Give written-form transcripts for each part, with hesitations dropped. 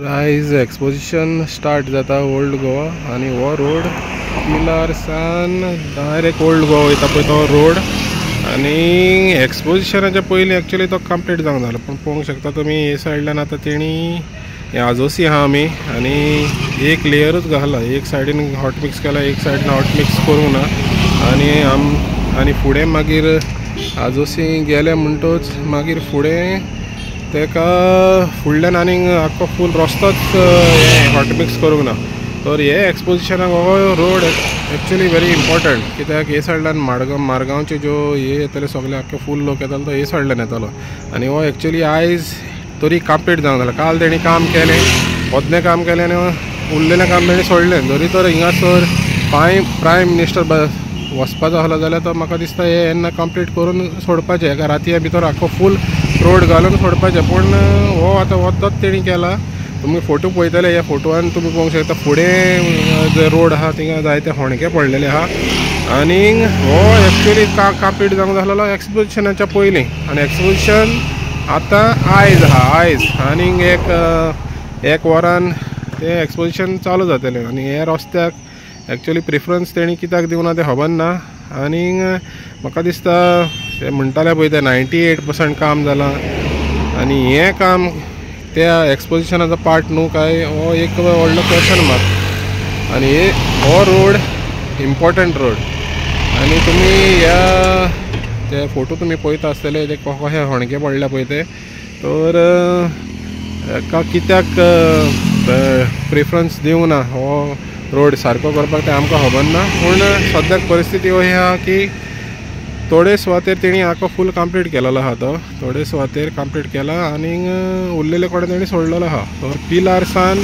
आयज exposition start जाता old Goa आणि हो रोड पिलारसान डायरेक्ट ओल्ड गोवा वयता पळय तो रोड आणि एक्सपोजिशनाच्या पयलीं एक्चुअली तो कंप्लीट जावंक जालो पण पळोवंक शकता तुमी हे सायडल्यान आतां तेणी हे आजोसी आहा आमी आणि एक लेयरूच घाला एक सायडीन हॉट मिक्स केला एक सायडीन हॉट मिक्स करूंक ना आणि फुडें मागीर आजोसी गेले म्हणटच मागीर फुडें तेका फुडल्यान आनीक आख्खो फूल रस्तोच हॉट मिक्स करूंक ना तर हे एक्सपोजिशनाक हो रोड एक्चुअली व्हेरी इम्पॉर्टंट कित्याक हे सायडल्यान मारगांवचे ज्यो हे येतले सगळे आख्खे फूल लोक येतालो तो हे सायडल्यान येतालो आणि हो एक्चुअली आयज तरी कंप्लीट जावंक जालें काल तेणी काम केलें पोदनें काम केलें आनी उरलेलें काम तेणी सोडलें जरी तर हिंगासर प्रायम मिनिस्टर वचपाचो आसलो जाल्यार तो म्हाका दिसता हे येन्ना कंप्लीट करून सोडपाचें एका रातये भितर आख्खो फूल रोड घालून सोडपाचें पूण हो आतां वचत तेणी केला तुमी फोटो पळयतले ह्या फोटोवान तुमी पळोवंक शकता फुडें जो रोड आहा थिंगा जायते होणके पडलेले आहा आनीक हो एक्चुअली कंप्लीट जावंक जालोलो एक्सपोजिशनाच्या पयलीं आनी एक्सपोजिशन आतां आयज आहा आयज आनीक एक वरान तें एक्सपोजिशन चालू जातलें आनी हे रस्त्याक एक्चुअली प्रिफरन्स तेणी कित्याक दिवना तें खबर ना आनीक म्हाका दिसता ते म्हणटाले पळय ते 98% काम जालां आनी हें काम त्या एक्सपोजिशनाचो पार्ट न्हू काय हो एक व्हडलो क्वेश्चन मार्क आनी हो रोड इम्पॉर्टंट रोड आनी तुमी ह्या ते फोटो तुमी पळयता आसतले ते कशे होणके पडल्या पळय ते तर कित्याक प्रिफरन्स दिवंक ना हो रोड सारको करपाक ते आमकां खबर ना पूण सद्याक परिस्थिती अशी आहा की थोडे सुवातेर तेणी आख्खो फूल कंप्लीट केलेलो आहा तो थोडे सुवातेर कंप्लीट केला आनीक उरलेले कडेन तेणी सोडलेलो आहा तर पिलारसान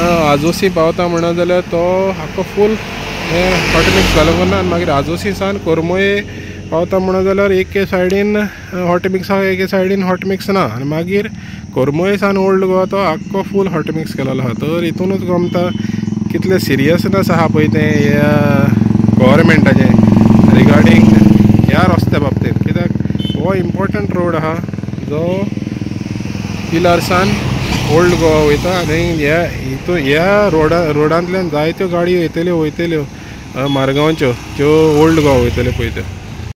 आजोसी पावता म्हणत जाल्यार तो आख्खो फूल हें हॉट मिक्स घालूंक ना आनी मागीर आजोसीसान कोरमोये पावता म्हणत जाल्यार एके सायडीन हॉट मिक्स आहा एके सायडीन हॉट मिक्स ना आनी मागीर कोरमोयेसान ओल्ड गोवा तो आख्खो फूल हॉट मिक्स केलेलो आहा तर हितूनच गमता कितले सिरियसनेस आहा पळय तें ह्या गव्हर्मेंटाचें रिगार्डींग ह्या रस्त्या बाबतींत कित्याक हो इम्पॉर्टंट रोड आहा जो पिलारसान ओल्ड गोवा वयता आनी ह्या रोडांतल्यान जायत्यो गाडयो येतल्यो वयतल्यो मारगांवच्यो ज्यो ओल्ड गोवा वयतल्यो पळय त्यो